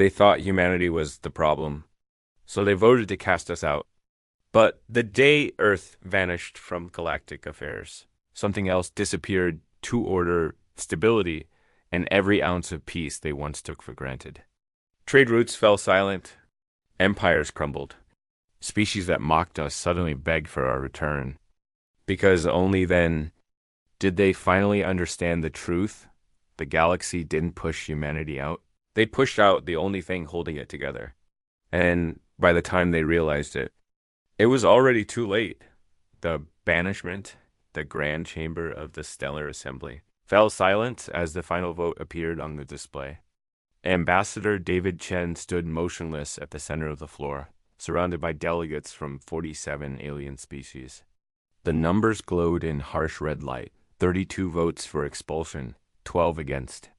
They thought humanity was the problem, so they voted to cast us out. But the day Earth vanished from galactic affairs, something else disappeared to order stability and every ounce of peace they once took for granted. Trade routes fell silent, empires crumbled. Species that mocked us suddenly begged for our return, because only then did they finally understand the truth. The galaxy didn't push humanity out. They'd pushed out the only thing holding it together. And by the time they realized it, it was already too late. The banishment, the grand chamber of the stellar assembly, fell silent as the final vote appeared on the display. Ambassador David Chen stood motionless at the center of the floor, surrounded by delegates from 47 alien species. The numbers glowed in harsh red light: 32 votes for expulsion, 12 against.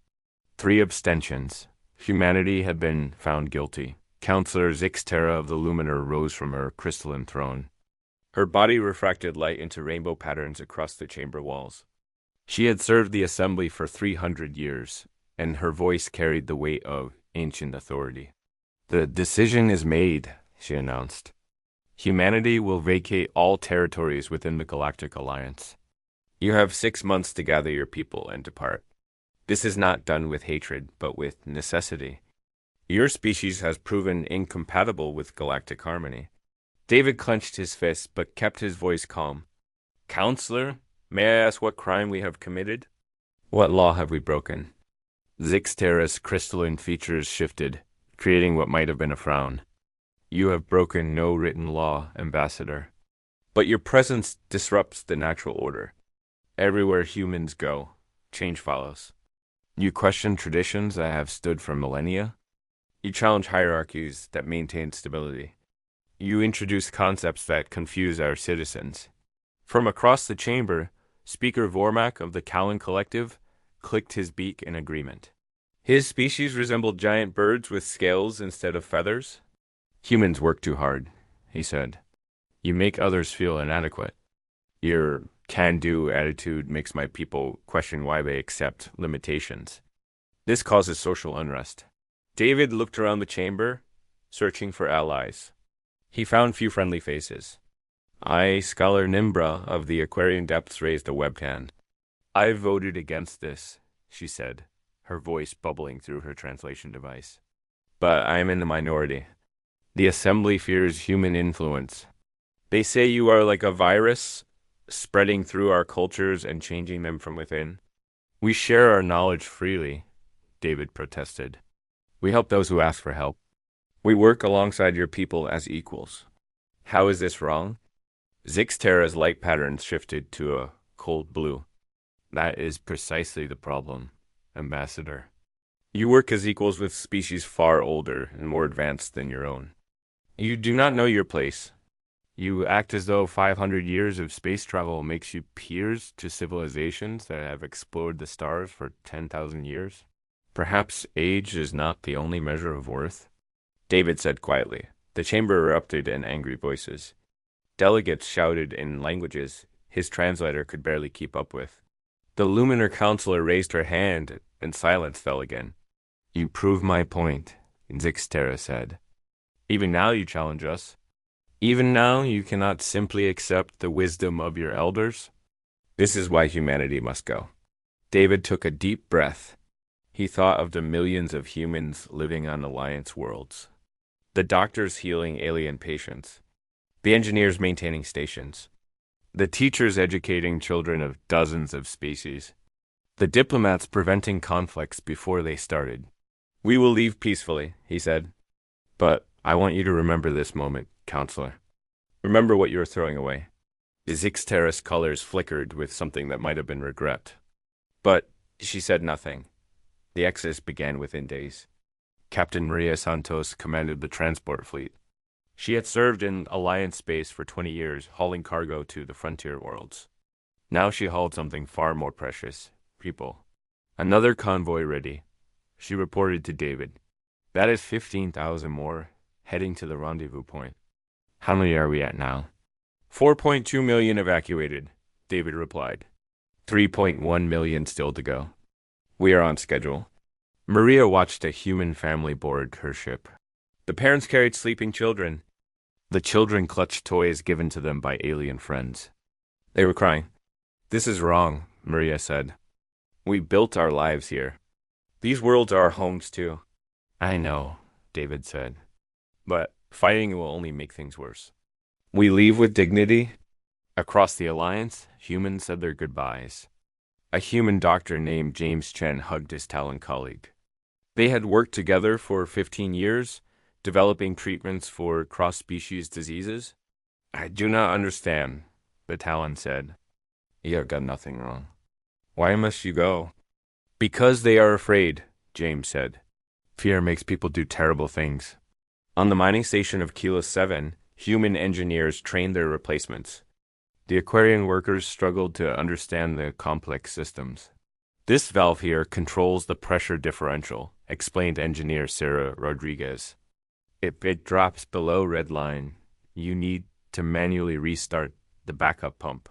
3 abstentions. Humanity had been found guilty. Counselor Zixtera of the Luminar rose from her crystalline throne. Her body refracted light into rainbow patterns across the chamber walls. She had served the assembly for 300 years, and her voice carried the weight of ancient authority. "The decision is made," she announced. "Humanity will vacate all territories within the Galactic Alliance. You have 6 months to gather your people and depart. This is not done with hatred, but with necessity. Your species has proven incompatible with galactic harmony." David clenched his fists, but kept his voice calm. "Counselor, may I ask what crime we have committed? What law have we broken?" Zixtera's crystalline features shifted, creating what might have been a frown. "You have broken no written law, Ambassador. But your presence disrupts the natural order. Everywhere humans go, change follows. You question traditions that have stood for millennia. You challenge hierarchies that maintain stability. You introduce concepts that confuse our citizens." From across the chamber, Speaker Vormak of the Callan Collective clicked his beak in agreement. His species resembled giant birds with scales instead of feathers. "Humans work too hard," he said. "You make others feel inadequate. Your can-do attitude makes my people question why they accept limitations. This causes social unrest." David looked around the chamber, searching for allies. He found few friendly faces. Scholar Nimbra of the Aquarian Depths raised a webbed hand. "I voted against this," she said, her voice bubbling through her translation device. "But I am in the minority. The Assembly fears human influence. They say you are like a virus, spreading through our cultures and changing them from within." "We share our knowledge freely," David protested. "We help those who ask for help. We work alongside your people as equals." "How is this wrong?" Zixtera's light patterns shifted to a cold blue. "That is precisely the problem, Ambassador. You work as equals with species far older and more advanced than your own. You do not know your place. You act as though 500 years of space travel makes you peers to civilizations that have explored the stars for 10,000 years. Perhaps age is not the only measure of worth." David said quietly. The chamber erupted in angry voices. Delegates shouted in languages his translator could barely keep up with. The Luminar counselor raised her hand, and silence fell again. "You prove my point," Zixtera said. "Even now you challenge us. Even now you cannot simply accept the wisdom of your elders. This is why humanity must go." David took a deep breath. He thought of the millions of humans living on Alliance worlds. The doctors healing alien patients. The engineers maintaining stations. The teachers educating children of dozens of species. The diplomats preventing conflicts before they started. "We will leave peacefully," he said. "But I want you to remember this moment, Counselor. Remember what you are throwing away." Zixtera's colors flickered with something that might have been regret. But she said nothing. The exodus began within days. Captain Maria Santos commanded the transport fleet. She had served in Alliance space for 20 years, hauling cargo to the frontier worlds. Now she hauled something far more precious: people. "Another convoy ready," she reported to David. "That is 15,000 more, heading to the rendezvous point." "How many are we at now?" 4.2 million evacuated, David replied. 3.1 million still to go. "We are on schedule." Maria watched a human family board her ship. The parents carried sleeping children. The children clutched toys given to them by alien friends. They were crying. "This is wrong," Maria said. "We built our lives here. These worlds are our homes too." "I know," David said. "But fighting will only make things worse." "We leave with dignity." Across the Alliance, humans said their goodbyes. A human doctor named James Chen hugged his Talon colleague. They had worked together for 15 years, developing treatments for cross-species diseases. "I do not understand," the Talon said. "You have got nothing wrong." "Why must you go?" "Because they are afraid," James said. "Fear makes people do terrible things." On the mining station of Keyless 7, human engineers trained their replacements. The Aquarian workers struggled to understand the complex systems. "This valve here controls the pressure differential," explained engineer Sarah Rodriguez. "If it drops below red line, you need to manually restart the backup pump."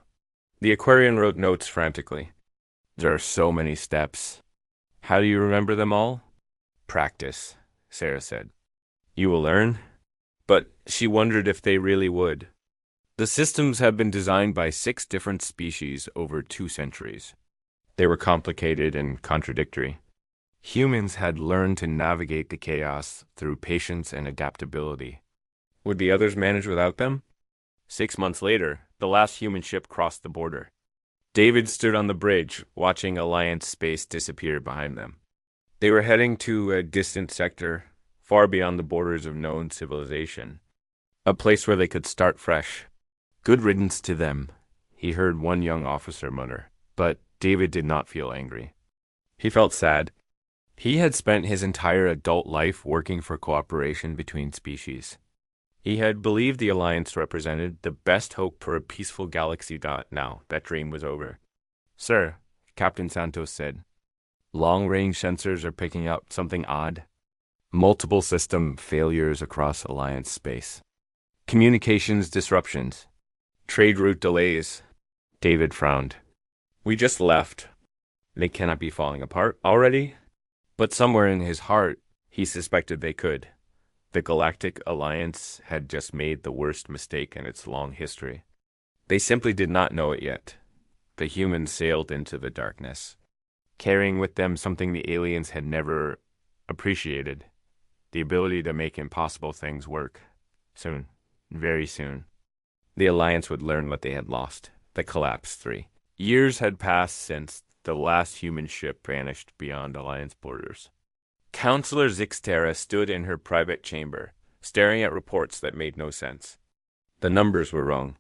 The Aquarian wrote notes frantically. "There are so many steps. How do you remember them all?" "Practice," Sarah said. "You will learn?" But she wondered if they really would. The systems had been designed by 6 different species over 2 centuries. They were complicated and contradictory. Humans had learned to navigate the chaos through patience and adaptability. Would the others manage without them? 6 months later, the last human ship crossed the border. David stood on the bridge, watching Alliance space disappear behind them. They were heading to a distant sector, far beyond the borders of known civilization. A place where they could start fresh. "Good riddance to them," he heard one young officer mutter, but David did not feel angry. He felt sad. He had spent his entire adult life working for cooperation between species. He had believed the Alliance represented the best hope for a peaceful galaxy. Now that dream was over. "Sir," Captain Santos said, "long-range sensors are picking up something odd. Multiple system failures across Alliance space. Communications disruptions. Trade route delays." David frowned. "We just left. They cannot be falling apart already?" But somewhere in his heart, he suspected they could. The Galactic Alliance had just made the worst mistake in its long history. They simply did not know it yet. The humans sailed into the darkness, carrying with them something the aliens had never appreciated: the ability to make impossible things work. Soon, very soon, the Alliance would learn what they had lost. The Collapse 3. Years had passed since the last human ship vanished beyond Alliance borders. Counselor Zixtera stood in her private chamber, staring at reports that made no sense. The numbers were wrong.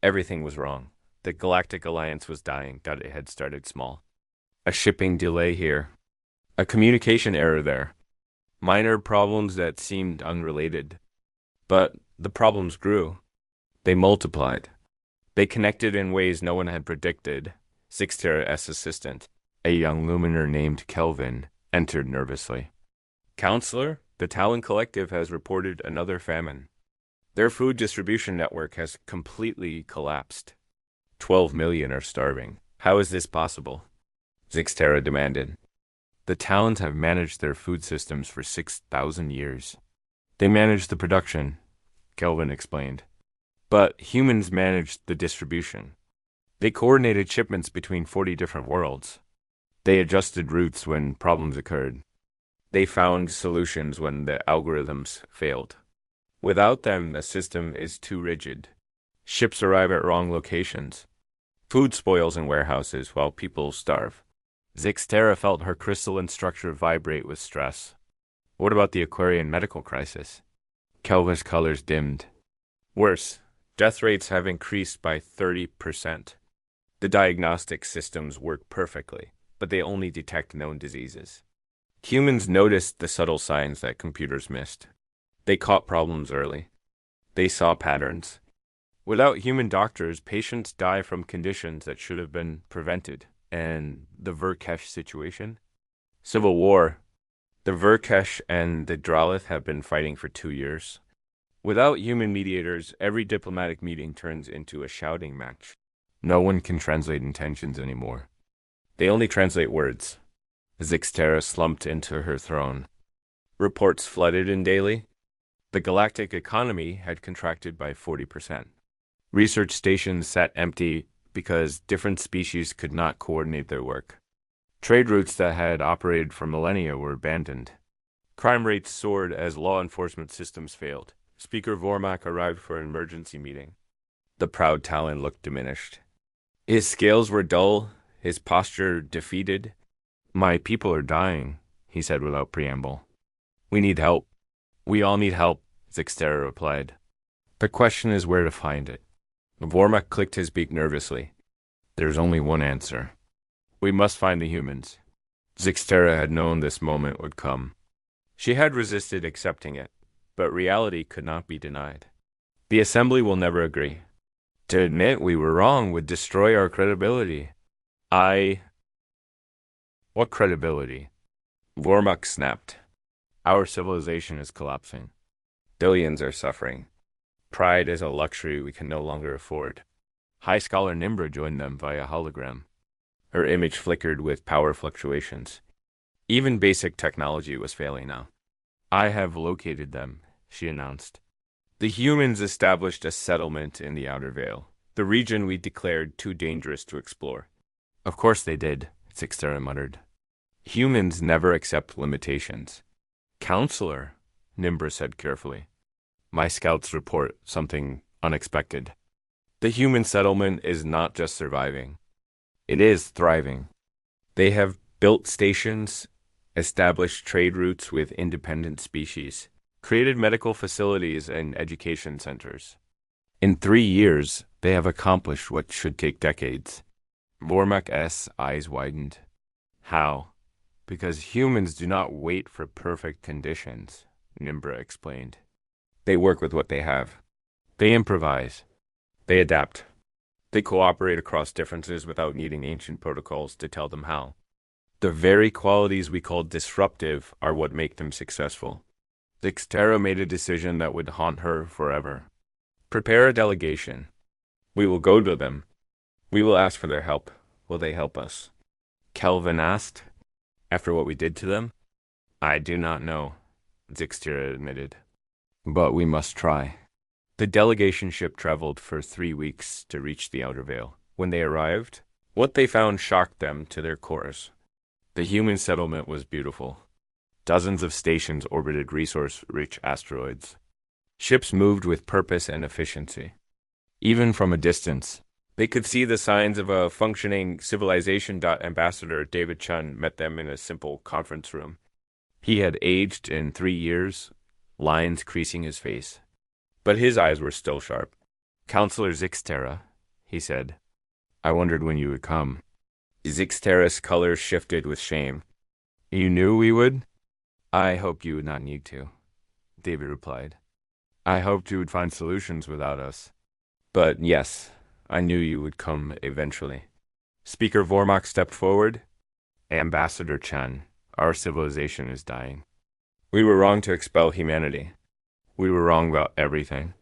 Everything was wrong. The Galactic Alliance was dying. It had started small. A shipping delay here. A communication error there. Minor problems that seemed unrelated. But the problems grew. They multiplied. They connected in ways no one had predicted. Zixtera's assistant, a young Luminer named Kelvin, entered nervously. "Counselor, the Talon Collective has reported another famine. Their food distribution network has completely collapsed. 12 million are starving. How is this possible?" Zixtera demanded. "The Talons have managed their food systems for 6,000 years. They managed the production," Kelvin explained. "But humans managed the distribution. They coordinated shipments between 40 different worlds. They adjusted routes when problems occurred. They found solutions when the algorithms failed. Without them, the system is too rigid. Ships arrive at wrong locations. Food spoils in warehouses while people starve." Zixtera felt her crystalline structure vibrate with stress. "What about the Aquarian medical crisis?" Kelvin's colors dimmed. "Worse. Death rates have increased by 30%. The diagnostic systems work perfectly, but they only detect known diseases. Humans noticed the subtle signs that computers missed. They caught problems early. They saw patterns. Without human doctors, patients die from conditions that should have been prevented. And the Verkesh situation? Civil war. The Verkesh and the Dralith have been fighting for 2 years. Without human mediators, every diplomatic meeting turns into a shouting match. No one can translate intentions anymore. They only translate words. Zixtera slumped into her throne. Reports flooded in daily. The galactic economy had contracted by 40%. Research stations sat empty because different species could not coordinate their work. Trade routes that had operated for millennia were abandoned. Crime rates soared as law enforcement systems failed. Speaker Vormak arrived for an emergency meeting. The proud Talon looked diminished. His scales were dull, his posture defeated. "My people are dying," he said without preamble. "We need help." "We all need help," Zixtera replied. "The question is where to find it." Vormak clicked his beak nervously. "There's only one answer. We must find the humans." Zixtera had known this moment would come. She had resisted accepting it, but reality could not be denied. The Assembly will never agree. To admit we were wrong would destroy our credibility. What credibility? Vormak snapped. Our civilization is collapsing. Billions are suffering. Pride is a luxury we can no longer afford. High Scholar Nimbra joined them via hologram. Her image flickered with power fluctuations. Even basic technology was failing now. "I have located them," she announced. "The humans established a settlement in the Outer Veil, the region we declared too dangerous to explore." "Of course they did," Zixtera muttered. "Humans never accept limitations." "Counselor," Nimbra said carefully. "My scouts report something unexpected. The human settlement is not just surviving. It is thriving. They have built stations, established trade routes with independent species, created medical facilities and education centers. In 3 years, they have accomplished what should take decades." Vormak's eyes widened. "How?" "Because humans do not wait for perfect conditions," Nimbra explained. "They work with what they have. They improvise. They adapt. They cooperate across differences without needing ancient protocols to tell them how. The very qualities we call disruptive are what make them successful." Zixtera made a decision that would haunt her forever. "Prepare a delegation. We will go to them. We will ask for their help. Will they help us?" Kelvin asked. "After what we did to them?" "I do not know," Zixtera admitted. "But we must try." The delegation ship traveled for 3 weeks to reach the Outer Veil. When they arrived, what they found shocked them to their cores. The human settlement was beautiful. Dozens of stations orbited resource-rich asteroids. Ships moved with purpose and efficiency. Even from a distance, they could see the signs of a functioning civilization. Ambassador David Chun met them in a simple conference room. He had aged in 3 years, lines creasing his face. But his eyes were still sharp. "Counselor Zixtera," he said. "I wondered when you would come." Zixtera's color shifted with shame. "You knew we would?" "I hoped you would not need to," David replied. "I hoped you would find solutions without us. But yes, I knew you would come eventually." Speaker Vormak stepped forward. "Ambassador Chan, our civilization is dying. We were wrong to expel humanity. We were wrong about everything.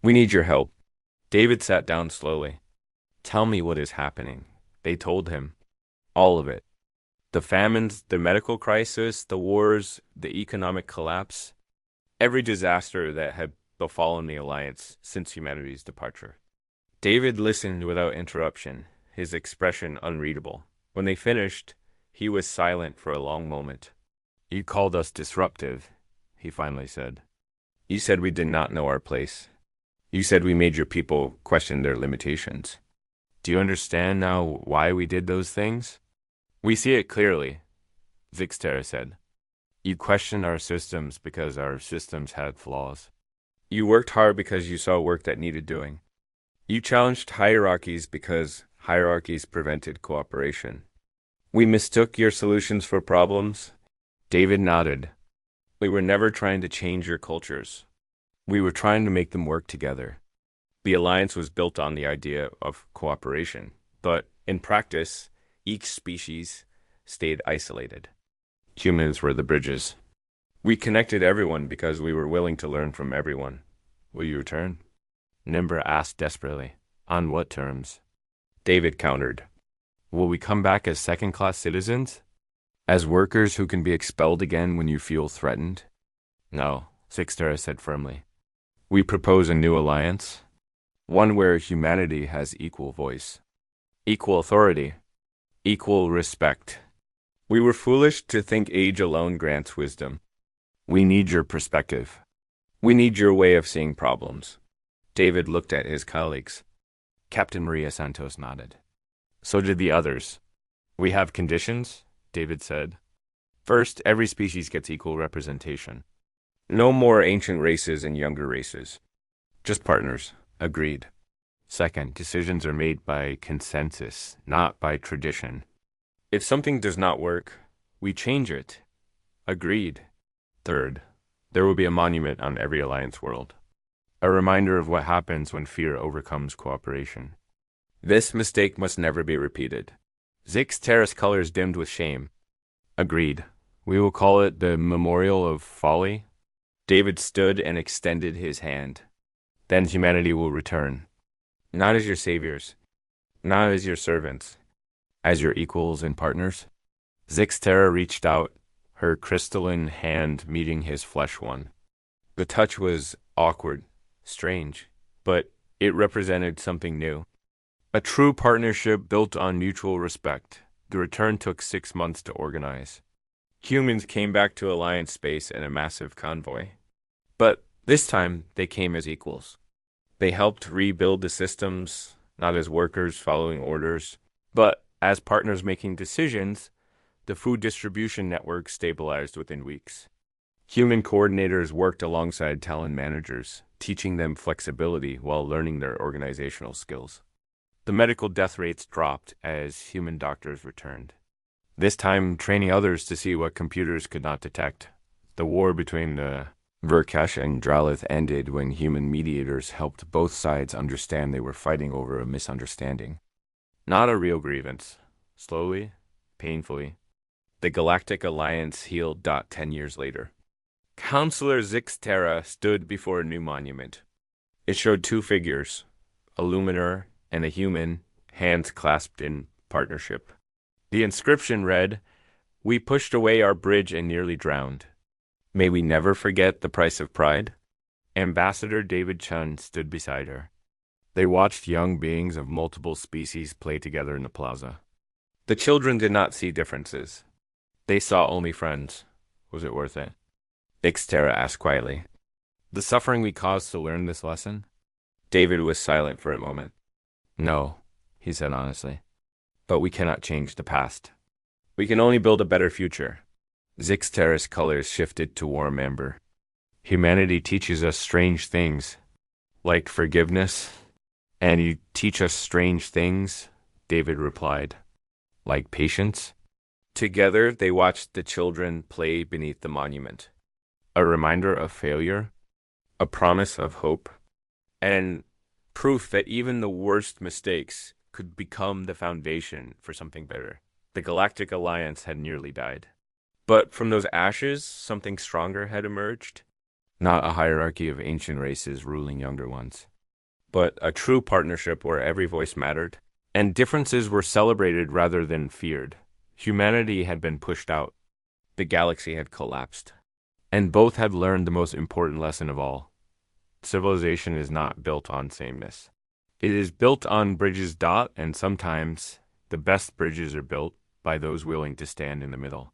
We need your help." David sat down slowly. "Tell me what is happening." They told him. All of it. The famines, the medical crisis, the wars, the economic collapse. Every disaster that had befallen the Alliance since humanity's departure. David listened without interruption, his expression unreadable. When they finished, he was silent for a long moment. "You called us disruptive," he finally said. "You said we did not know our place. You said we made your people question their limitations. Do you understand now why we did those things?" "We see it clearly," Zixtera said. "You questioned our systems because our systems had flaws. You worked hard because you saw work that needed doing. You challenged hierarchies because hierarchies prevented cooperation. We mistook your solutions for problems." David nodded. "We were never trying to change your cultures. We were trying to make them work together. The Alliance was built on the idea of cooperation, but in practice, each species stayed isolated. Humans were the bridges. We connected everyone because we were willing to learn from everyone." "Will you return?" Nimbra asked desperately. "On what terms?" David countered. "Will we come back as second-class citizens?" As workers who can be expelled again when you feel threatened? No, Sixtera said firmly. We propose a new alliance, one where humanity has equal voice, equal authority, equal respect. We were foolish to think age alone grants wisdom. We need your perspective. We need your way of seeing problems. David looked at his colleagues. Captain Maria Santos nodded. So did the others. We have conditions, David said. First, every species gets equal representation. No more ancient races and younger races. Just partners. Agreed. Second, decisions are made by consensus, not by tradition. If something does not work, we change it. Agreed. Third, there will be a monument on every Alliance world. A reminder of what happens when fear overcomes cooperation. This mistake must never be repeated. Zix Terra's colors dimmed with shame. Agreed. We will call it the Memorial of Folly. David stood and extended his hand. Then humanity will return. Not as your saviors. Not as your servants. As your equals and partners. Zix Terra reached out, her crystalline hand meeting his flesh one. The touch was awkward, strange, but it represented something new. A true partnership built on mutual respect. The return took 6 months to organize. Humans came back to Alliance space in a massive convoy. But this time, they came as equals. They helped rebuild the systems, not as workers following orders, but as partners making decisions. The food distribution network stabilized within weeks. Human coordinators worked alongside Talon managers, teaching them flexibility while learning their organizational skills. The medical death rates dropped as human doctors returned. This time, training others to see what computers could not detect. The war between the Verkesh and Dralith ended when human mediators helped both sides understand they were fighting over a misunderstanding. Not a real grievance. Slowly, painfully, the Galactic Alliance healed. 10 years later. Counselor Zix Terra stood before a new monument. It showed 2 figures, a luminar and a human, hands clasped in partnership. The inscription read, "We pushed away our bridge and nearly drowned. May we never forget the price of pride." Ambassador David Chun stood beside her. They watched young beings of multiple species play together in the plaza. The children did not see differences. They saw only friends. Was it worth it? Ixtera asked quietly. The suffering we caused to learn this lesson? David was silent for a moment. No, he said honestly. But we cannot change the past. We can only build a better future. Zixtera's colors shifted to warm amber. Humanity teaches us strange things, like forgiveness. And you teach us strange things, David replied, like patience. Together, they watched the children play beneath the monument. A reminder of failure, a promise of hope, and proof that even the worst mistakes could become the foundation for something better. The Galactic Alliance had nearly died. But from those ashes, something stronger had emerged. Not a hierarchy of ancient races ruling younger ones, but a true partnership where every voice mattered, and differences were celebrated rather than feared. Humanity had been pushed out. The galaxy had collapsed. And both had learned the most important lesson of all. Civilization is not built on sameness. It is built on bridges. And sometimes the best bridges are built by those willing to stand in the middle.